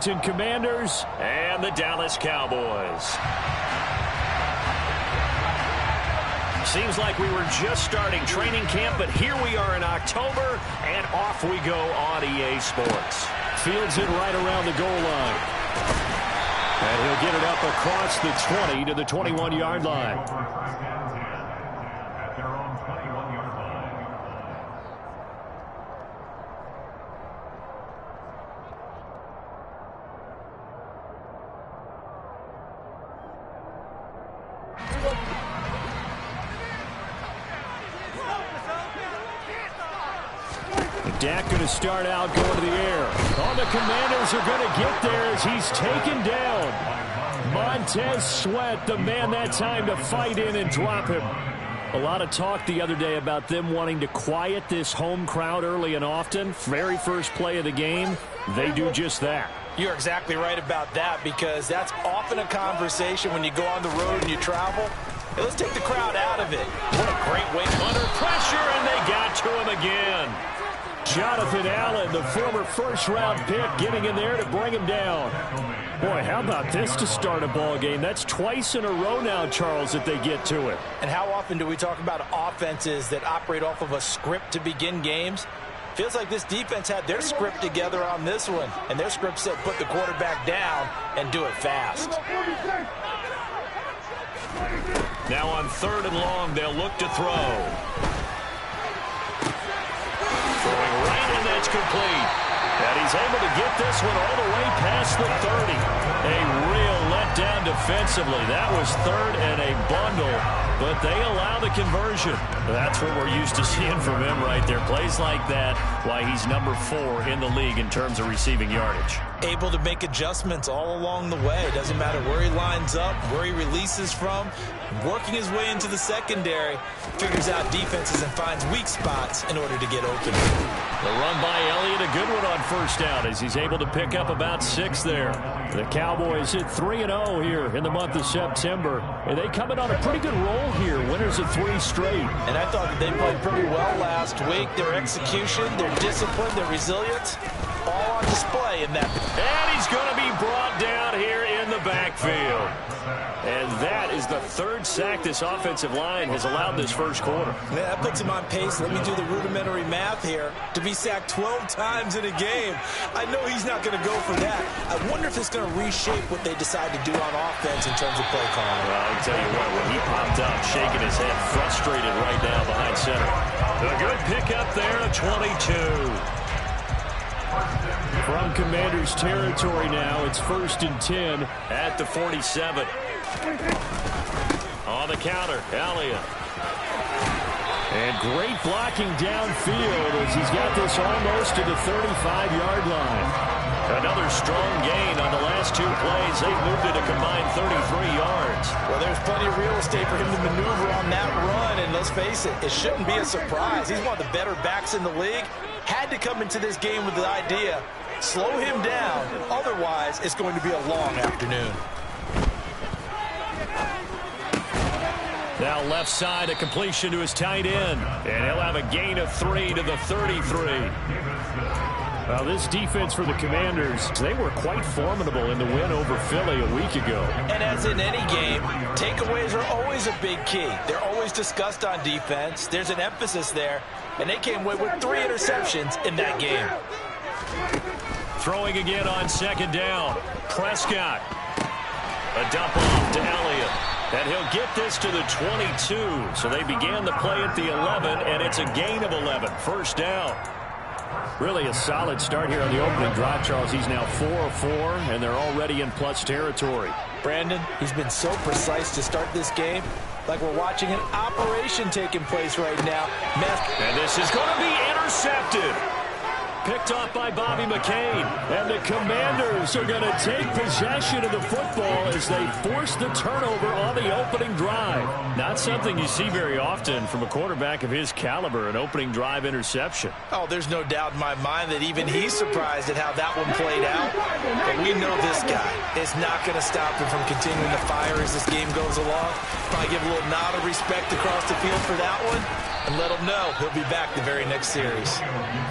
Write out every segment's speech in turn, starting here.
Washington Commanders and the Dallas Cowboys. Seems like we were just starting training camp, but here we are in October, and off we go on EA Sports. Fields it right around the goal line. And he'll get it up across the 20 to the 21-yard line. Dak going to start out going to the air. Oh, the Commanders are going to get there as he's taken down. Montez Sweat, the man that time to fight in and drop him. A lot of talk the other day about them wanting to quiet this home crowd early and often. Very first play of the game, they do just that. You're exactly right about that, because that's often a conversation when you go on the road and you travel. Hey, let's take the crowd out of it. What a great way. Under pressure, and they got to him again. Jonathan Allen, the former first-round pick, getting in there to bring him down. Boy, how about this to start a ball game? That's twice in a row now, Charles, that they get to it. And how often do we talk about offenses that operate off of a script to begin games? Feels like this defense had their script together on this one, and their script said put the quarterback down and do it fast. Now on 3rd and long, they'll look to throw. Throwing right, and that's complete. And he's able to get this one all the way past the 30. A real letdown defensively. That was 3rd and a bundle, but they allow the conversion. That's what we're used to seeing from him right there. Plays like that, why he's number 4 in the league in terms of receiving yardage. Able to make adjustments all along the way. Doesn't matter where he lines up, where he releases from. Working his way into the secondary, figures out defenses and finds weak spots in order to get open. The run by Elliott, a good one on 1st down as he's able to pick up about 6 there. The Cowboys hit 3-0 here in the month of September, and they come in on a pretty good roll here. Winners of 3 straight. And I thought that they played pretty well last week. Their execution, their discipline, their resilience, all on display in that. And he's going to be brought down here in the backfield. And that is the 3rd sack this offensive line has allowed this first quarter. Man, that puts him on pace. Let me do the rudimentary math here. To be sacked 12 times in a game, I know he's not going to go for that. I wonder if it's going to reshape what they decide to do on offense in terms of play calling. Well, I can tell you what, when he popped up, shaking his head, frustrated right now behind center. A good pickup there at 22. From Commanders territory now, it's 1st and 10 at the 47. On the counter, Elliott. And great blocking downfield as he's got this almost to the 35-yard line. Another strong gain on the last 2 plays. They've moved it a combined 33 yards. Well, there's plenty of real estate for him to maneuver on that run, and let's face it, it shouldn't be a surprise. He's one of the better backs in the league. Had to come into this game with the idea, slow him down, otherwise it's going to be a long afternoon. Now left side, a completion to his tight end. And he'll have a gain of 3 to the 33. Well, this defense for the Commanders, they were quite formidable in the win over Philly a week ago. And as in any game, takeaways are always a big key. They're always discussed on defense. There's an emphasis there. And they came away with 3 interceptions in that game. Throwing again on 2nd down. Prescott. A dump off to Elliott. And he'll get this to the 22. So they began the play at the 11, and it's a gain of 11. 1st down. Really a solid start here on the opening drive, Charles. He's now 4 of 4, and they're already in plus territory. Brandon, he's been so precise to start this game. Like we're watching an operation taking place right now. And this is going to be intercepted. Picked off by Bobby McCain. And the Commanders are going to take possession of the football as they force the turnover on the opening drive. Not something you see very often from a quarterback of his caliber, an opening drive interception. Oh, there's no doubt in my mind that even he's surprised at how that one played out. But we know this guy. It's not going to stop him from continuing to fire as this game goes along. Probably give a little nod of respect across the field for that one and let him know he'll be back the very next series.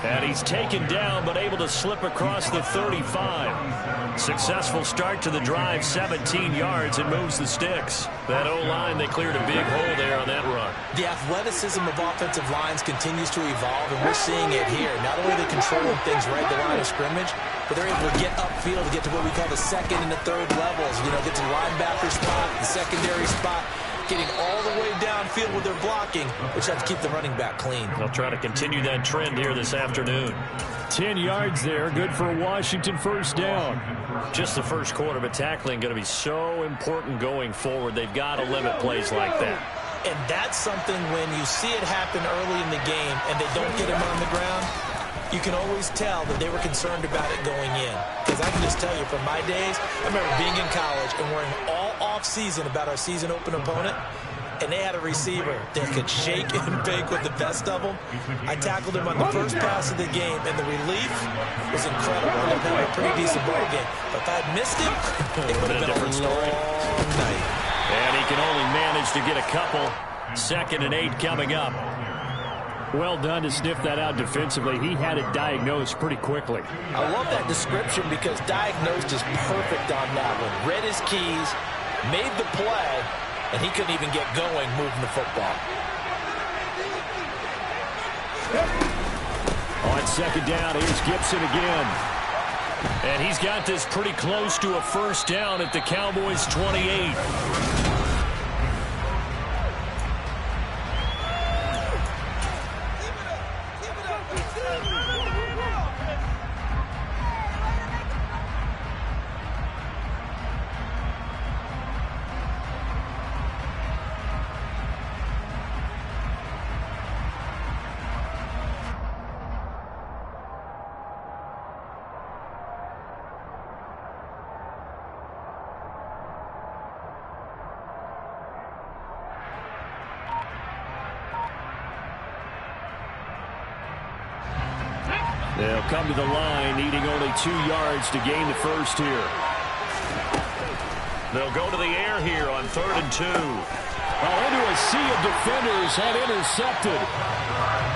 And he's taken down but able to slip across the 35. Successful start to the drive, 17 yards, and moves the sticks. That O-line, they cleared a big hole there on that run. The athleticism of offensive lines continues to evolve, and we're seeing it here. Not only are they controlling things right at the line of scrimmage, but they're able to get upfield to get to what we call the second and the third levels. You know, get to the linebacker spot, the secondary spot, getting all the way downfield with their blocking, which helps keep the running back clean. They'll try to continue that trend here this afternoon. 10 yards there, good for Washington, first down. Just the first quarter, but tackling going to be so important going forward. They've got to limit plays like that. And that's something when you see it happen early in the game and they don't get him on the ground, you can always tell that they were concerned about it going in. Because I can just tell you from my days, I remember being in college and worrying all off-season about our season open opponent, and they had a receiver that could shake and bake with the best of them. I tackled him on the first pass of the game, and the relief was incredible. I ended up having a pretty decent ball game. But if I had missed him, it would have been a different story. Night. And he can only manage to get a couple. 2nd and 8 coming up. Well done to sniff that out defensively. He had it diagnosed pretty quickly. I love that description because diagnosed is perfect on that one. Read his keys, made the play, and he couldn't even get going moving the football. On 2nd down, here's Gibson again. And he's got this pretty close to a first down at the Cowboys' 28. They'll come to the line, needing only 2 yards to gain the first here. They'll go to the air here on 3rd and 2. Into a sea of defenders and intercepted.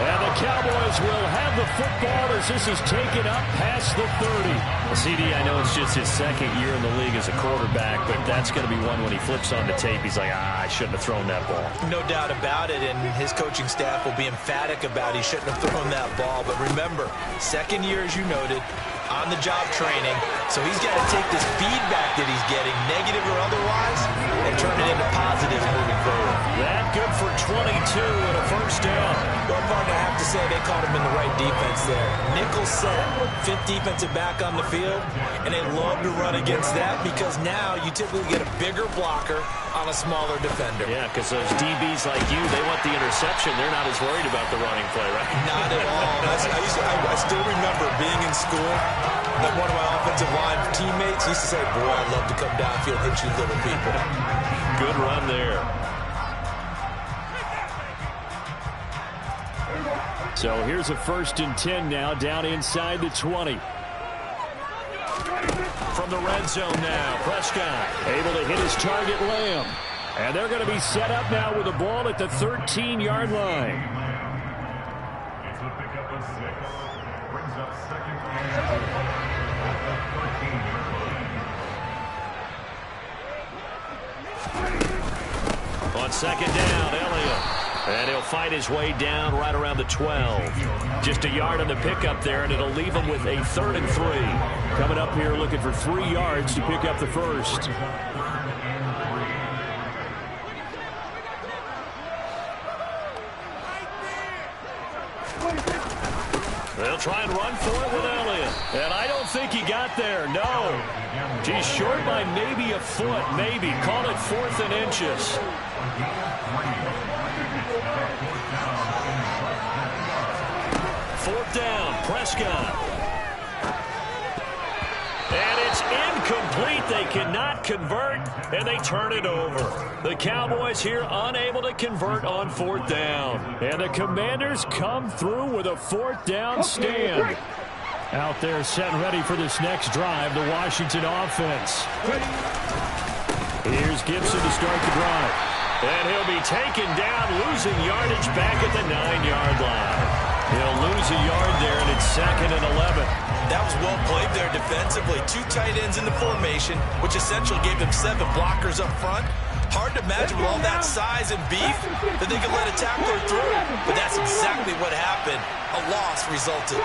And the Cowboys will have the football as this is taken up past the 30. Well, CD, I know it's just his 2nd year in the league as a quarterback, but that's going to be one when he flips on the tape. He's like, I shouldn't have thrown that ball. No doubt about it, and his coaching staff will be emphatic about he shouldn't have thrown that ball. But remember, 2nd year, as you noted, on-the-job training. So he's got to take this feedback that he's getting, negative or otherwise, and turn it into positives moving forward. That good for 22 and a first down. Well, partner, I have to say they caught him in the right defense there. Nickel set, 5th defensive back on the field, and they love to run against that because now you typically get a bigger blocker on a smaller defender. Yeah, because those DBs like you, they want the interception. They're not as worried about the running play, right? Not at all. I still remember being in school, and one of my offensive line teammates used to say, boy, I'd love to come downfield and hit you little people. Good run there. So here's a 1st and 10 now, down inside the 20. From the red zone now, Prescott able to hit his target, Lamb. And they're going to be set up now with the ball at the 13-yard line. It's a pickup of 6. Brings up 2nd and 13 On 2nd down, Elliott. And he'll fight his way down right around the 12. Just a yard on the pickup there, and it'll leave him with a 3rd and 3. Coming up here looking for 3 yards to pick up the first. They'll try and run for it with Elliott. And I don't think he got there, no. He's short by maybe a foot, maybe. Call it 4th and inches. 4th down, Prescott. And it's incomplete. They cannot convert, and they turn it over. The Cowboys here unable to convert on 4th down. And the Commanders come through with a 4th down stand. Out there set and ready for this next drive, the Washington offense. Here's Gibson to start the drive. And he'll be taken down, losing yardage back at the 9-yard line. He'll lose a yard there, and it's 2nd and 11. That was well played there defensively. 2 tight ends in the formation, which essentially gave them 7 blockers up front. Hard to imagine with all that size and beef that they could let a tackler through. But that's exactly what happened. A loss resulted.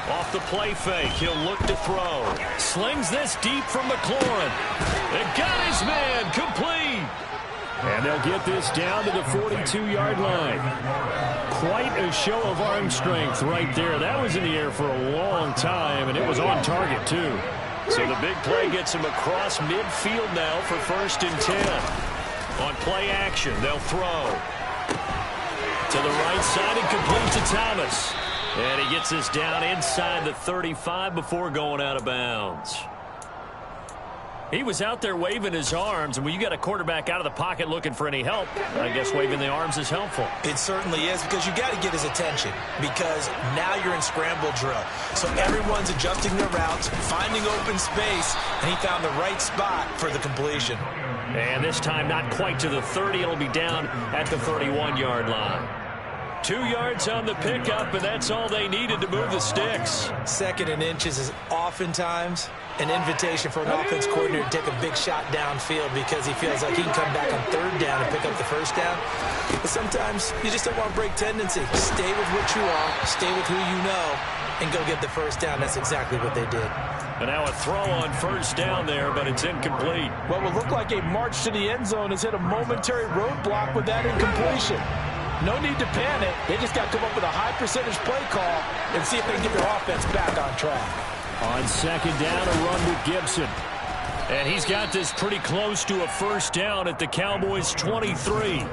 Off the play fake, he'll look to throw. Slings this deep from McLaurin. It got his man, complete. And they'll get this down to the 42-yard line. Quite a show of arm strength right there. That was in the air for a long time, and it was on target, too. So the big play gets him across midfield now for 1st and 10. On play action, they'll throw. To the right side and complete to Thomas. And he gets this down inside the 35 before going out of bounds. He was out there waving his arms, and when you got a quarterback out of the pocket looking for any help, I guess waving the arms is helpful. It certainly is, because you got to get his attention, because now you're in scramble drill. So everyone's adjusting their routes, finding open space, and he found the right spot for the completion. And this time not quite to the 30. It'll be down at the 31-yard line. 2 yards on the pickup, and that's all they needed to move the sticks. 2nd and inches is oftentimes an invitation for an offense coordinator to take a big shot downfield because he feels like he can come back on 3rd down and pick up the 1st down. But sometimes you just don't want to break tendency. Stay with what you are, stay with who you know, and go get the 1st down. That's exactly what they did. And now a throw on 1st down there, but it's incomplete. What will look like a march to the end zone has hit a momentary roadblock with that incompletion. No need to panic. They just got to come up with a high percentage play call and see if they can get their offense back on track. On 2nd down, a run with Gibson. And he's got this pretty close to a 1st down at the Cowboys' 23.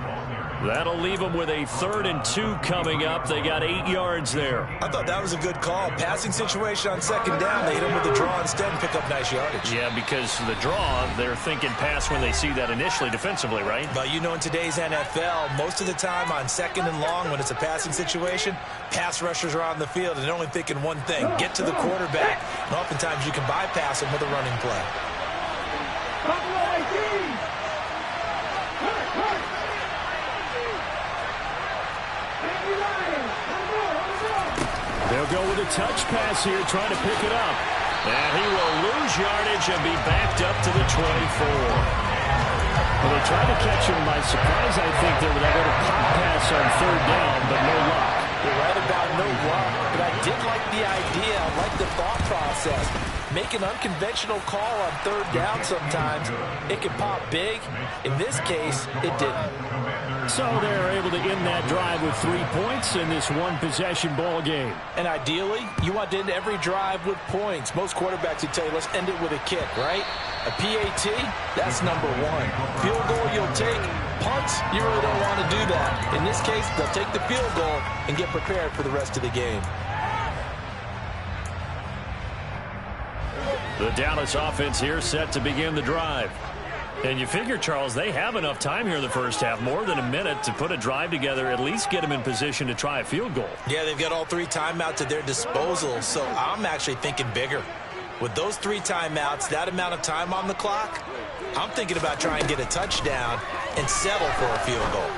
That'll leave them with a 3rd and 2 coming up. They got 8 yards there. I thought that was a good call. Passing situation on 2nd down. They hit him with the draw instead and pick up nice yardage. Yeah, because the draw, they're thinking pass when they see that initially defensively, right? But you know, in today's NFL, most of the time on 2nd and long, when it's a passing situation, pass rushers are on the field and they're only thinking one thing, get to the quarterback. And oftentimes you can bypass them with a running play. They'll go with a touch pass here, trying to pick it up. And he will lose yardage and be backed up to the 24. Well, they tried to catch him by surprise, I think, there with that little pop pass on 3rd down, but no luck. You're right about no luck, but I did like the idea. I like the thought process. Make an unconventional call on 3rd down sometimes. It can pop big. In this case, it didn't. So they're able to end that drive with 3 points in this one-possession ball game. And ideally, you want to end every drive with points. Most quarterbacks would tell you, let's end it with a kick, right? A PAT, that's number 1. Field goal you'll take. Punts, you really don't want to do that. In this case, they'll take the field goal and get prepared for the rest of the game. The Dallas offense here set to begin the drive. And you figure, Charles, they have enough time here in the first half, more than a minute, to put a drive together, at least get them in position to try a field goal. Yeah, they've got all 3 timeouts at their disposal, so I'm actually thinking bigger. With those 3 timeouts, that amount of time on the clock, I'm thinking about trying to get a touchdown and settle for a field goal.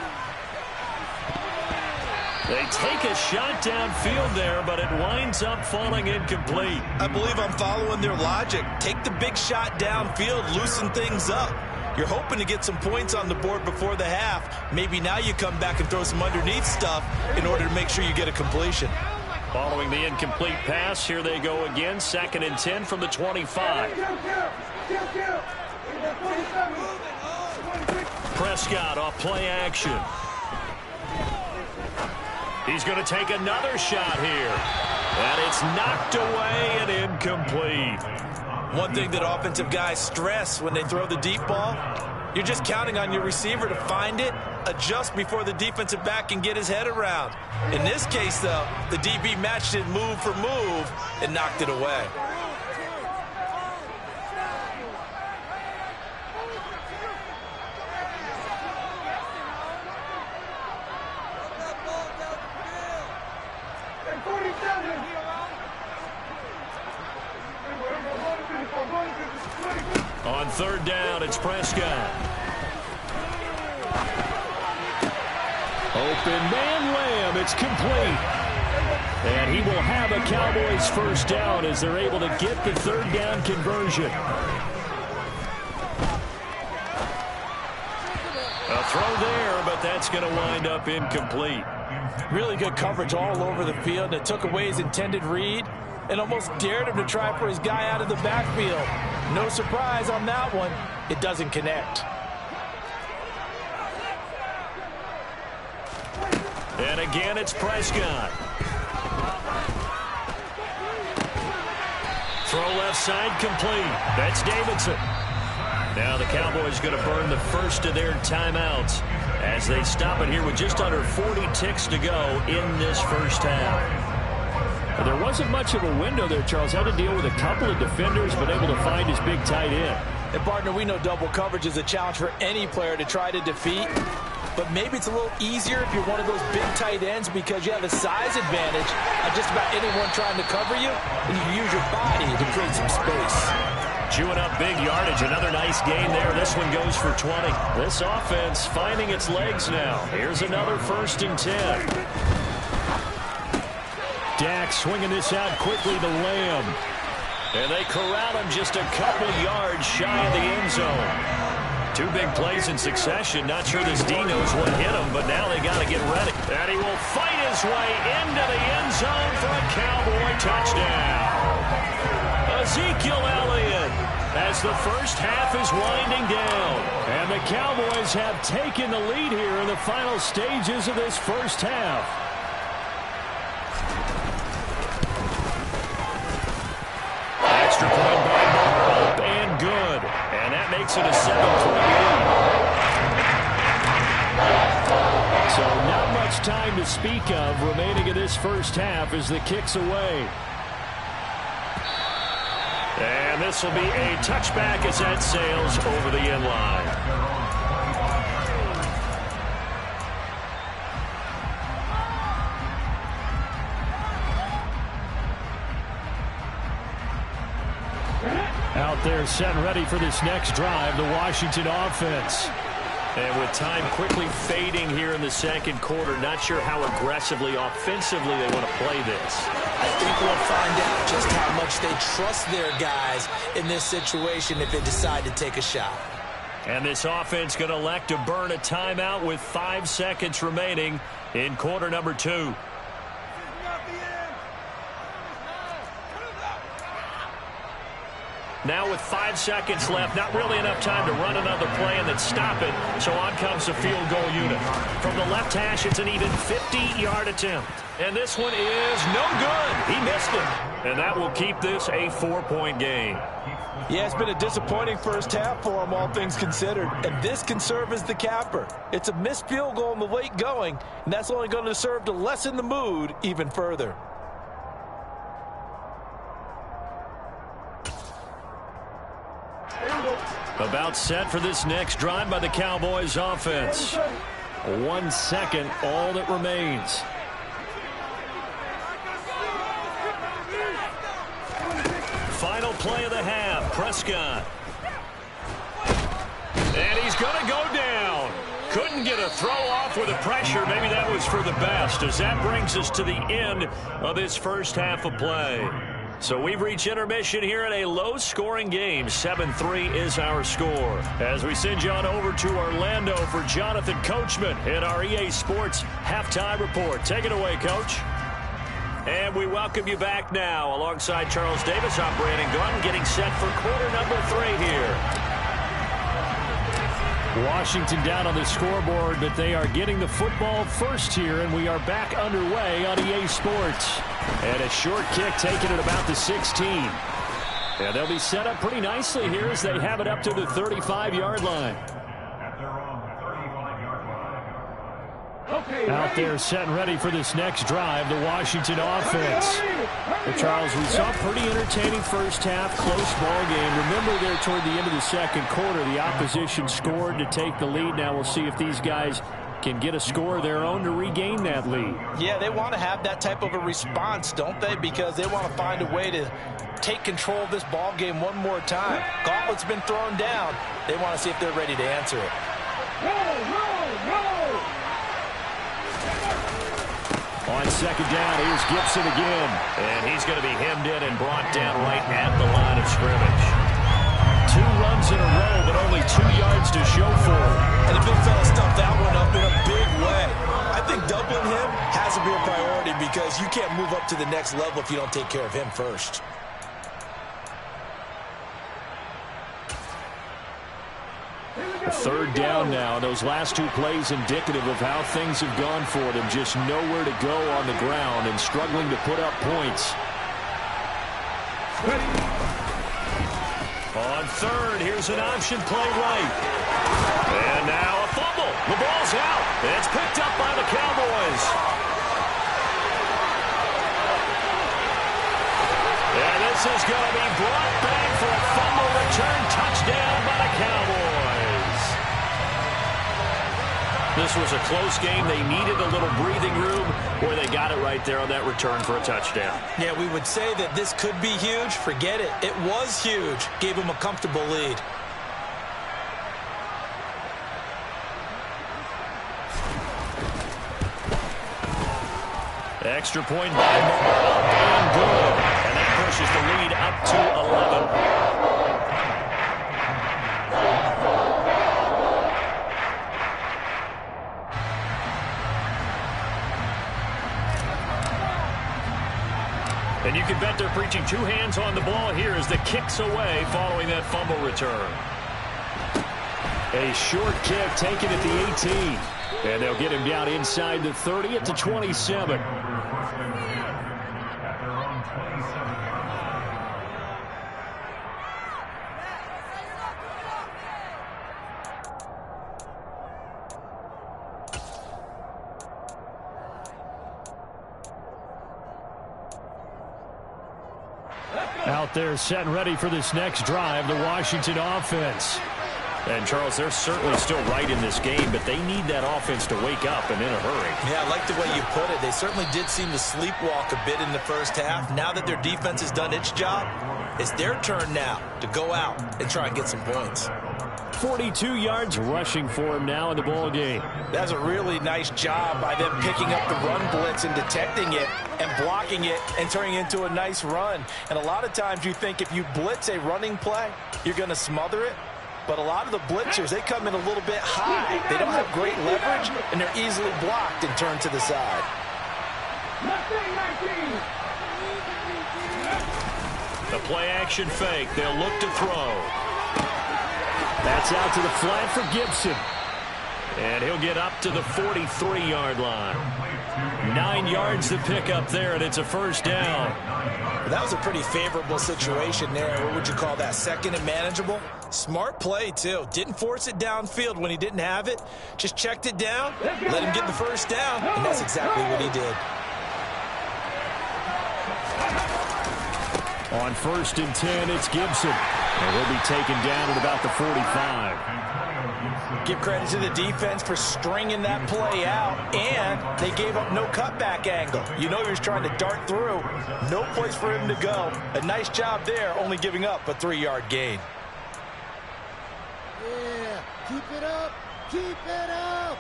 They take a shot downfield there, but it winds up falling incomplete. I believe I'm following their logic. Take the big shot downfield, loosen things up. You're hoping to get some points on the board before the half. Maybe now you come back and throw some underneath stuff in order to make sure you get a completion. Following the incomplete pass, here they go again. 2nd and 10 from the 25. Prescott off play action. He's going to take another shot here. And it's knocked away and incomplete. One thing that offensive guys stress when they throw the deep ball, you're just counting on your receiver to find it, adjust before the defensive back can get his head around. In this case, though, the DB matched it move for move and knocked it away. third down. It's Prescott. Open man Lamb. It's complete. And he will have a Cowboys first down as they're able to get the third down conversion. A throw there, but that's going to wind up incomplete. Really good coverage all over the field. It took away his intended read and almost dared him to try for his guy out of the backfield. No surprise on that one. It doesn't connect. And again, it's Prescott. Throw left side complete. That's Davidson. Now the Cowboys going to burn the first of their timeouts as they stop it here with just under 40 ticks to go in this first half. Well, there wasn't much of a window there, Charles. Had to deal with a couple of defenders, but able to find his big tight end. And, partner, we know double coverage is a challenge for any player to try to defeat. But maybe it's a little easier if you're one of those big tight ends because you have a size advantage on just about anyone trying to cover you, and you can use your body to create some space. Chewing up big yardage. Another nice gain there. This one goes for 20. This offense finding its legs now. Here's another 1st and 10. Dak swinging this out quickly to Lamb. And they corral him just a couple yards shy of the end zone. 2 big plays in succession. Not sure this D knows what hit him, but now they got to get ready. And he will fight his way into the end zone for a Cowboy touchdown. Ezekiel Elliott as the first half is winding down. And the Cowboys have taken the lead here in the final stages of this first half. Extra point by Moore, up and good. And that makes it a 7-point lead. So not much time to speak of remaining in this first half as the kick's away. And this will be a touchback as that sails over the end line. Out there set and ready for this next drive, the Washington offense. And with time quickly fading here in the second quarter, not sure how aggressively, offensively they want to play this. I think we'll find out just how much they trust their guys in this situation if they decide to take a shot. And this offense going to elect to burn a timeout with 5 seconds remaining in quarter number 2. Now with 5 seconds left, not really enough time to run another play and then stop it. So on comes the field goal unit. From the left hash, it's an even 50-yard attempt. And this one is no good. He missed it. And that will keep this a 4-point game. Yeah, it's been a disappointing first half for him, all things considered. And this can serve as the capper. It's a missed field goal in the late going, and that's only going to serve to lessen the mood even further. About set for this next drive by the Cowboys offense. 1 second, all that remains. Final play of the half, Prescott. And he's going to go down. Couldn't get a throw off with the pressure. Maybe that was for the best, as that brings us to the end of this first half of play. So we've reached intermission here in a low-scoring game. 7-3 is our score. As we send you on over to Orlando for Jonathan Coachman in our EA Sports Halftime Report. Take it away, Coach. And we welcome you back now alongside Charles Davis. I'm Brandon Gunn getting set for quarter number 3 here. Washington down on the scoreboard, but they are getting the football first here, and we are back underway on EA Sports. And a short kick taken at about the 16. And they'll be set up pretty nicely here as they have it up to the 35-yard line. Out there set and ready for this next drive, the Washington offense. Well, Charles, we saw a pretty entertaining first half, close ball game. Remember there toward the end of the second quarter, the opposition scored to take the lead. Now we'll see if these guys can get a score of their own to regain that lead. Yeah, they want to have that type of a response, don't they? Because they want to find a way to take control of this ball game one more time. Gauntlet's been thrown down. They want to see if they're ready to answer it. On second down, here's Gibson again. And he's going to be hemmed in and brought down right at the line of scrimmage. 2 runs in a row, but only 2 yards to show for it. And the big fella stuffed that one up in a big way. I think doubling him has to be a priority because you can't move up to the next level if you don't take care of him first. Third down now. Those last 2 plays indicative of how things have gone for them. Just nowhere to go on the ground and struggling to put up points. On third, here's an option play right. And now a fumble. The ball's out. It's picked up by the Cowboys. And this is going to be brought back for a fumble return touchdown by the Cowboys. This was a close game. They needed a little breathing room, where they got it right there on that return for a touchdown. Yeah, we would say that this could be huge. Forget it. It was huge. Gave them a comfortable lead. Extra point by Morrow, and good. And that pushes the lead up to 11. And you can bet they're preaching 2 hands on the ball here as the kick's away following that fumble return. A short kick taken at the 18. And they'll get him down inside the 30 at the 27. Out there set and ready for this next drive, the Washington offense. And, Charles, they're certainly still right in this game, but they need that offense to wake up and in a hurry. Yeah, I like the way you put it. They certainly did seem to sleepwalk a bit in the first half. Now that their defense has done its job, it's their turn now to go out and try and get some points. 42 yards rushing for him now in the ball game. That's a really nice job by them picking up the run blitz and detecting it and blocking it and turning it into a nice run. And a lot of times you think if you blitz a running play, you're going to smother it. But a lot of the blitzers, they come in a little bit high. They don't have great leverage, and they're easily blocked and turned to the side. The play-action fake. They'll look to throw. That's out to the flat for Gibson. And he'll get up to the 43-yard line. 9 yards to pick up there, and it's a first down. That was a pretty favorable situation there. What would you call that? Second and manageable? Smart play, too. Didn't force it downfield when he didn't have it. Just checked it down, let him get the first down, and that's exactly what he did. On 1st and 10, it's Gibson. And he'll be taken down at about the 45. Give credit to the defense for stringing that play out, and they gave up no cutback angle. You know he was trying to dart through. No place for him to go. A nice job there, only giving up a 3-yard gain. Yeah, keep it up, keep it up.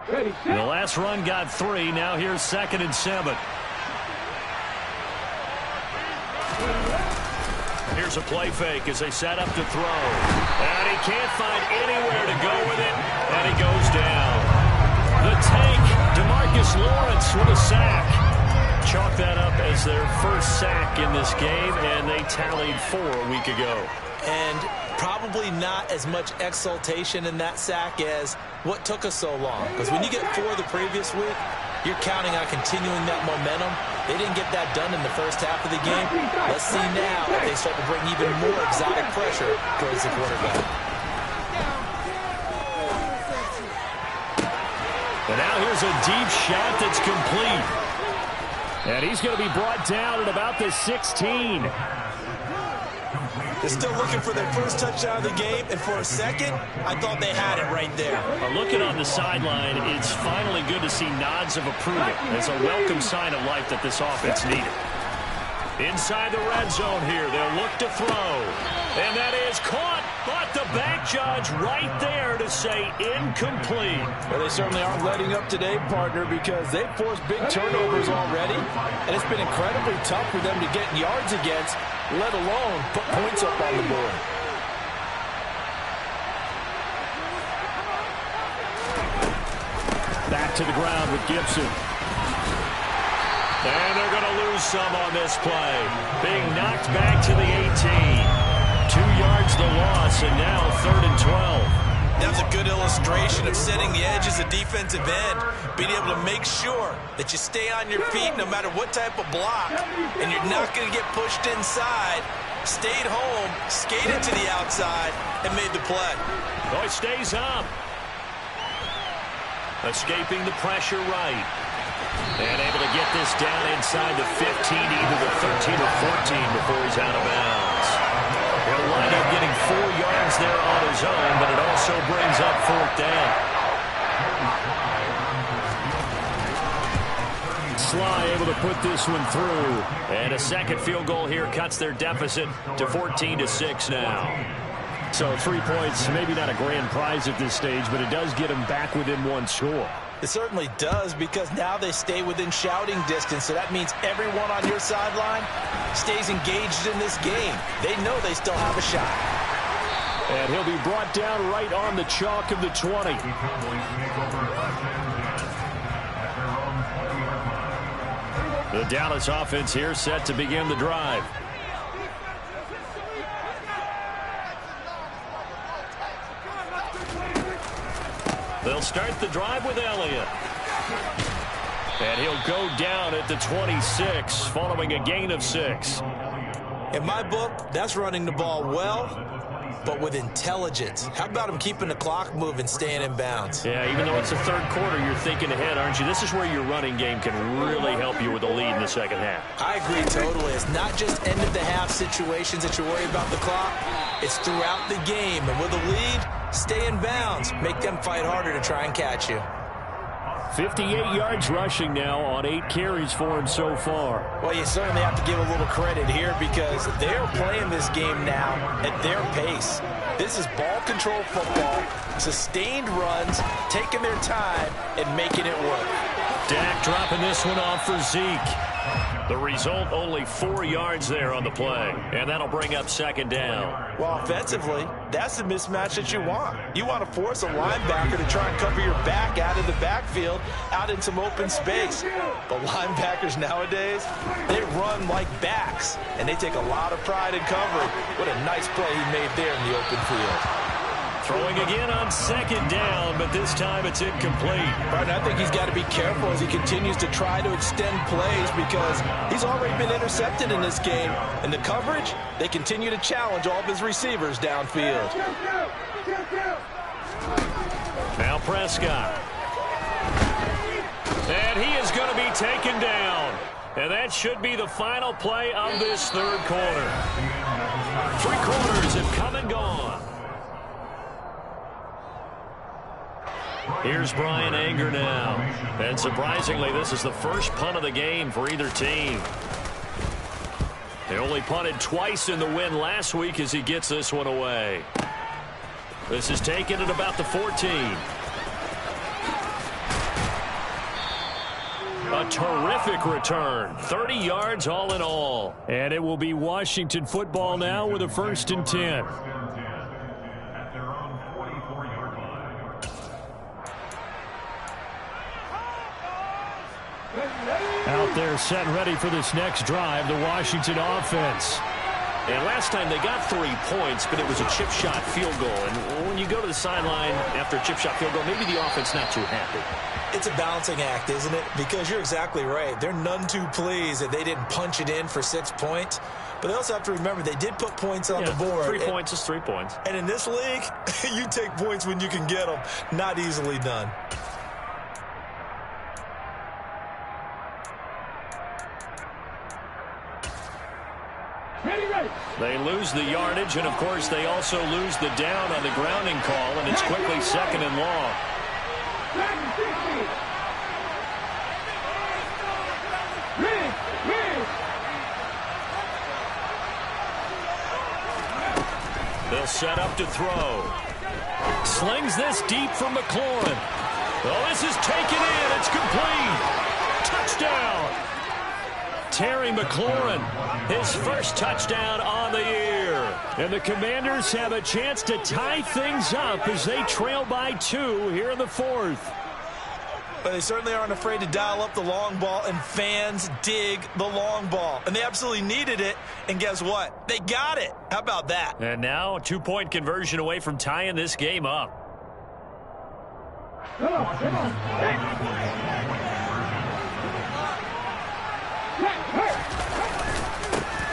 The last run got 3. Now here's 2nd and 7. Here's a play fake as they set up to throw. And he can't find anywhere to go with it. And he goes down. The tank, DeMarcus Lawrence with a sack. Chalk that up as their first sack in this game, and they tallied 4 a week ago. And probably not as much exultation in that sack as what took us so long. Because when you get 4 the previous week, you're counting on continuing that momentum. They didn't get that done in the first half of the game. Let's see now if they start to bring even more exotic pressure towards the quarterback. And now here's a deep shot that's complete. And he's going to be brought down at about the 16. They're still looking for their first touchdown of the game, and for a second, I thought they had it right there. Looking on the sideline, it's finally good to see nods of approval. It's a welcome sign of life that this offense needed. Inside the red zone here, they'll look to throw. And that is caught, but the back judge right there to say incomplete. Well, they certainly aren't letting up today, partner, because they've forced big turnovers already, and it's been incredibly tough for them to get yards against, let alone put points up on the board. Back to the ground with Gibson. And they're going to lose some on this play. Being knocked back to the 18. 2 yards the loss, and now 3rd and 12. That was a good illustration of setting the edge as a defensive end, being able to make sure that you stay on your feet no matter what type of block, and you're not going to get pushed inside. Stayed home, skated to the outside, and made the play. Oh, he stays up. Escaping the pressure right. And able to get this down inside the 15, either the 13 or 14 before he's out of bounds. He'll wind up getting 4 yards there on his own, but it also brings up 4th down. Sly able to put this one through. And a second field goal here cuts their deficit to 14-6 now. So 3 points, maybe not a grand prize at this stage, but it does get them back within 1 score. It certainly does, because now they stay within shouting distance, so that means everyone on your sideline stays engaged in this game. They know they still have a shot. And he'll be brought down right on the chalk of the 20. The Dallas offense here set to begin the drive. They'll start the drive with Elliott. And he'll go down at the 26 following a gain of 6. In my book, that's running the ball well, but with intelligence. How about him keeping the clock moving, staying in bounds? Yeah, even though it's the 3rd quarter, you're thinking ahead, aren't you? This is where your running game can really help you with a lead in the 2nd half. I agree totally. It's not just end-of-the-half situations that you worry about the clock. It's throughout the game. And with a lead, stay in bounds. Make them fight harder to try and catch you. 58 yards rushing now on 8 carries for him so far. Well, you certainly have to give a little credit here, because they're playing this game now at their pace. This is ball control football, sustained runs, taking their time and making it work. Dak dropping this one off for Zeke. The result, only 4 yards there on the play, and that'll bring up 2nd down. Well, offensively, that's the mismatch that you want. You want to force a linebacker to try and cover your back out of the backfield, out in some open space. But linebackers nowadays, they run like backs, and they take a lot of pride in covering. What a nice play he made there in the open field. Throwing again on 2nd down, but this time it's incomplete. Right, I think he's got to be careful as he continues to try to extend plays, because he's already been intercepted in this game. And the coverage, they continue to challenge all of his receivers downfield. Now Prescott. And he is going to be taken down. And that should be the final play of this 3rd quarter. 3 quarters have come and gone. Here's Brian Anger now. And surprisingly, this is the first punt of the game for either team. They only punted twice in the win last week as he gets this one away. This is taken at about the 14. A terrific return. 30 yards all in all. And it will be Washington football now with a 1st and 10. Out there set and ready for this next drive, the Washington offense. And last time they got 3 points, but it was a chip shot field goal. And when you go to the sideline after a chip shot field goal, maybe the offense not too happy. It's a balancing act, isn't it? Because you're exactly right. They're none too pleased that they didn't punch it in for 6 points. But they also have to remember they did put points on the board. 3 points is 3 points. And in this league, you take points when you can get them. Not easily done. They lose the yardage, and, of course, they also lose the down on the grounding call, and it's quickly 2nd and long. They'll set up to throw. Slings this deep for McLaurin. Oh, this is taken in. It's complete. Touchdown. Terry McLaurin, his first touchdown on the year. And the Commanders have a chance to tie things up as they trail by 2 here in the 4th. But they certainly aren't afraid to dial up the long ball, and fans dig the long ball. And they absolutely needed it, and guess what? They got it. How about that? And now a 2-point conversion away from tying this game up.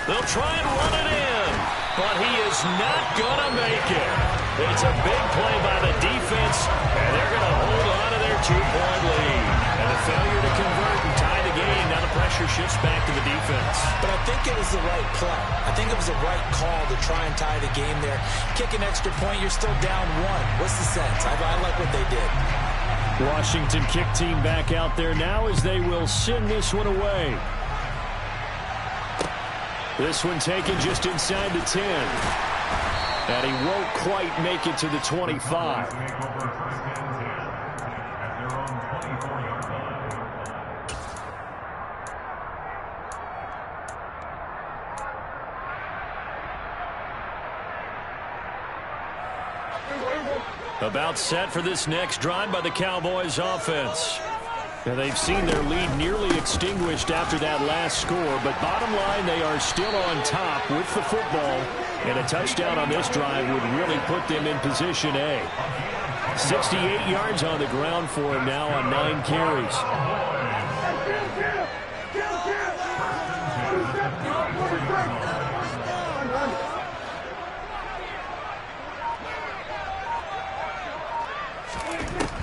They'll try and run it in, but he is not going to make it. It's a big play by the defense, and they're going to hold on to their 2-point lead. And a failure to convert and tie the game. Now the pressure shifts back to the defense. But I think it was the right play. I think it was the right call to try and tie the game there. Kick an extra point, you're still down 1. What's the sense? I like what they did. Washington kick team back out there now as they will send this one away. This one taken just inside the 10. And he won't quite make it to the 25. About set for this next drive by the Cowboys offense. And they've seen their lead nearly extinguished after that last score, but bottom line, they are still on top with the football, and a touchdown on this drive would really put them in position A. 68 yards on the ground for him now on 9 carries.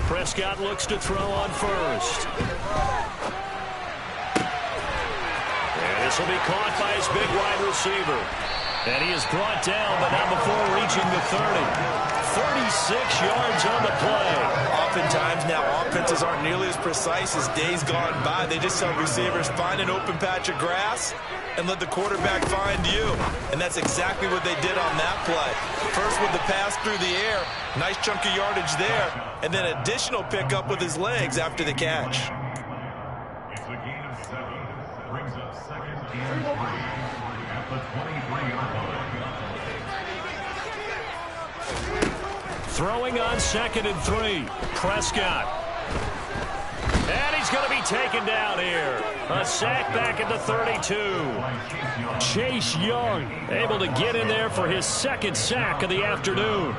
Prescott looks to throw on first. And this will be caught by his big wide receiver. And he is brought down, but not before reaching the 30. 36 yards on the play. Oftentimes now offenses aren't nearly as precise as days gone by. They just tell receivers, find an open patch of grass and let the quarterback find you. And that's exactly what they did on that play. First with the pass through the air, nice chunk of yardage there, and then additional pickup with his legs after the catch. It's a gain of 7. Brings up 2nd and 3 at the 23-yard line. Throwing on 2nd and 3. Prescott. And he's going to be taken down here. A sack back at the 32. Chase Young able to get in there for his 2nd sack of the afternoon.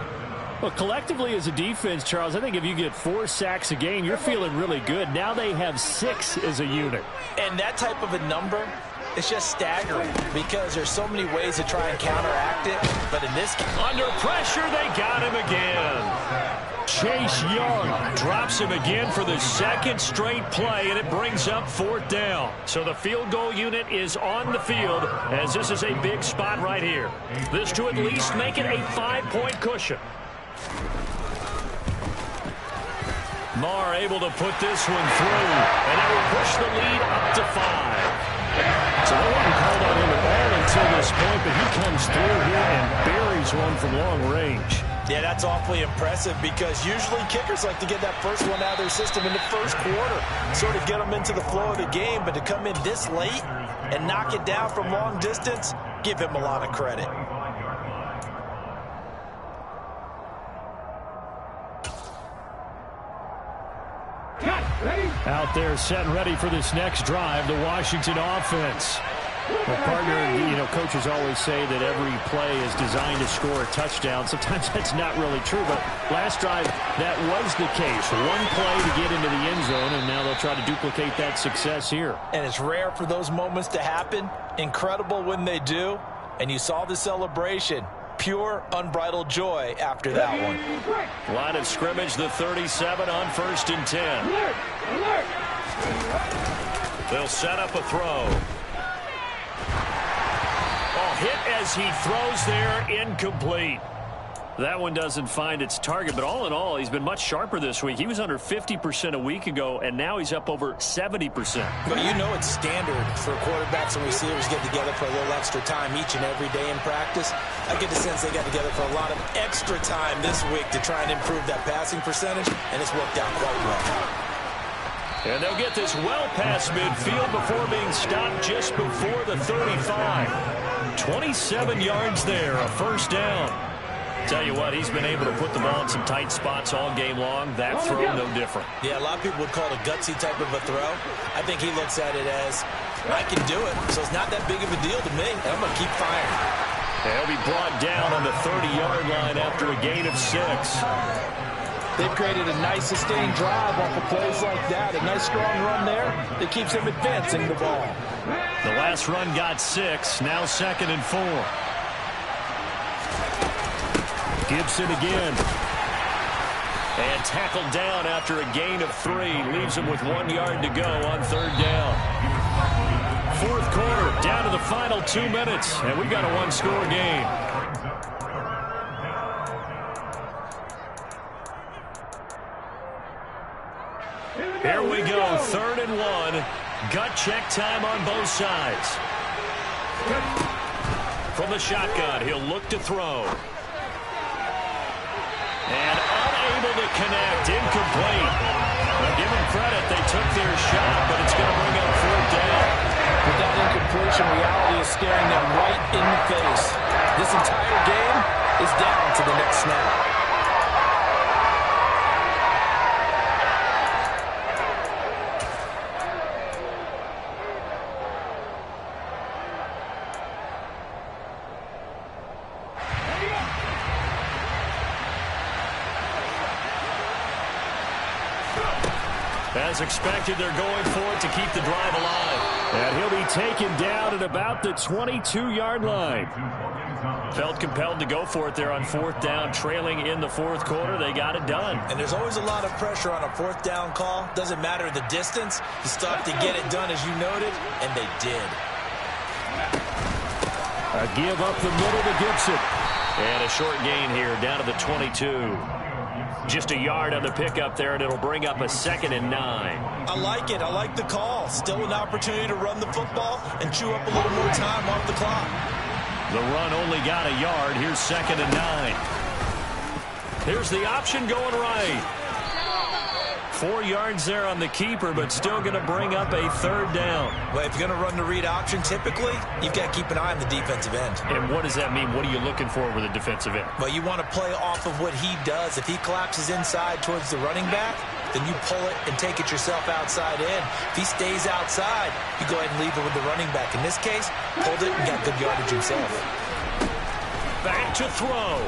Well, collectively as a defense, Charles, I think if you get 4 sacks a game, you're feeling really good. Now they have 6 as a unit. And that type of a number, it's just staggering because there's so many ways to try and counteract it. But in this case, under pressure, they got him again. Chase Young drops him again for the 2nd straight play, and it brings up 4th down. So the field goal unit is on the field as this is a big spot right here. This to at least make it a 5-point cushion. Marr able to put this one through, and that will push the lead up to 5. So they haven't called on him at all until this point, but he comes through here and buries one from long range. Yeah, that's awfully impressive because usually kickers like to get that first one out of their system in the first quarter, sort of get them into the flow of the game, but to come in this late and knock it down from long distance, give him a lot of credit. Out there set and ready for this next drive, the Washington offense. Well, partner, coaches always say that every play is designed to score a touchdown. Sometimes that's not really true, but last drive, that was the case. One play to get into the end zone, and now they'll try to duplicate that success here. And it's rare for those moments to happen. Incredible when they do. And you saw the celebration. Pure, unbridled joy after that one. Line of scrimmage, the 37 on 1st and 10. They'll set up a throw. Oh, hit as he throws there, incomplete. That one doesn't find its target, but all in all, he's been much sharper this week. He was under 50% a week ago, and now he's up over 70%. But you know it's standard for quarterbacks and receivers get together for a little extra time each and every day in practice. I get the sense they got together for a lot of extra time this week to try and improve that passing percentage, and it's worked out quite well. And they'll get this well past midfield before being stopped just before the 35. 27 yards there, a first down. Tell you what, he's been able to put the ball in some tight spots all game long. That throw, no different. Yeah, a lot of people would call it a gutsy type of a throw. I think he looks at it as, I can do it, so it's not that big of a deal to me. I'm going to keep firing. He'll be brought down on the 30-yard line after a gain of 6. They've created a nice sustained drive off of plays like that. A nice strong run there that keeps them advancing the ball. The last run got 6, now 2nd and 4. Gibson again. And tackled down after a gain of 3. Leaves him with 1 yard to go on 3rd down. 4th quarter, down to the final 2 minutes. And we've got a one-score game. Here we go, 3rd and 1. Gut check time on both sides. From the shotgun, he'll look to throw. And unable to connect, incomplete. Now give them credit, they took their shot, but it's going to bring up 4th down. With that incompletion, reality is staring them right in the face. This entire game is down to the next snap. As expected, they're going for it to keep the drive alive. And he'll be taken down at about the 22-yard line. Felt compelled to go for it there on 4th down, trailing in the 4th quarter. They got it done. And there's always a lot of pressure on a 4th down call. Doesn't matter the distance. You still have to get it done, as you noted, and they did. A give up the middle to Gibson. And a short gain here, down to the 22. Just a yard on the pickup there, and it'll bring up a 2nd and 9. I like it. I like the call. Still an opportunity to run the football and chew up a little more time off the clock. The run only got a yard. Here's 2nd and 9. Here's the option going right. 4 yards there on the keeper, but still going to bring up a 3rd down. Well, if you're going to run the read option, typically, you've got to keep an eye on the defensive end. And what does that mean? What are you looking for with a defensive end? Well, you want to play off of what he does. If he collapses inside towards the running back, then you pull it and take it yourself outside in. If he stays outside, you go ahead and leave it with the running back. In this case, pulled it and got good yardage himself. Back to throw.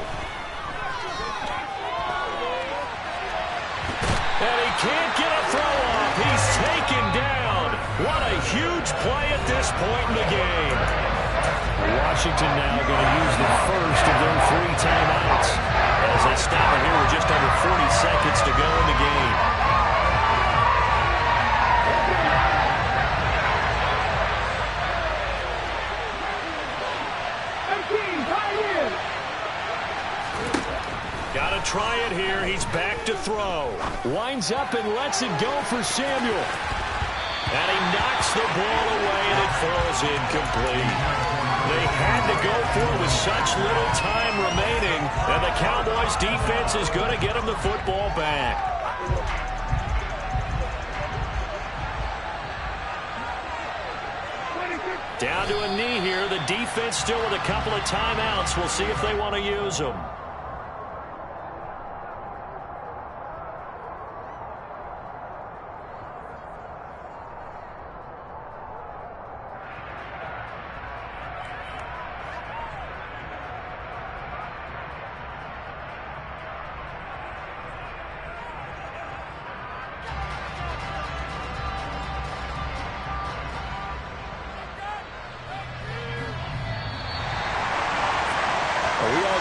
And he can't get a throw off. He's taken down. What a huge play at this point in the game. Washington now going to use the first of their 3 timeouts as they stop it here with just under 40 seconds to go in the game. Got to try it here. He's back to throw. Winds up and lets it go for Samuel. And he knocks the ball away, and it falls incomplete. They had to go for it with such little time remaining, and the Cowboys defense is going to get him the football back. Down to a knee here. The defense still with a couple of timeouts. We'll see if they want to use them.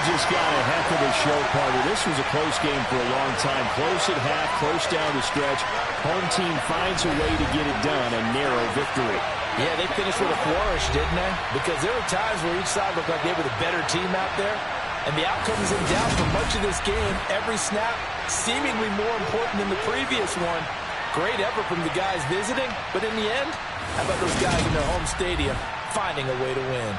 just got a heck of a show, partner. This was a close game for a long time. Close at half, close down the stretch. Home team finds a way to get it done, a narrow victory. Yeah, they finished with a flourish, didn't they? Because there were times where each side looked like they were the better team out there. And the outcome is in doubt for much of this game. Every snap seemingly more important than the previous one. Great effort from the guys visiting, but in the end, how about those guys in their home stadium finding a way to win?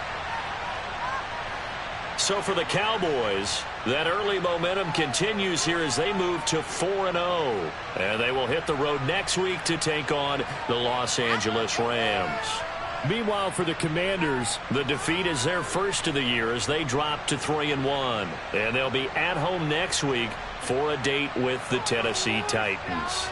So for the Cowboys, that early momentum continues here as they move to 4-0. And they will hit the road next week to take on the Los Angeles Rams. Meanwhile, for the Commanders, the defeat is their first of the year as they drop to 3-1. And they'll be at home next week for a date with the Tennessee Titans.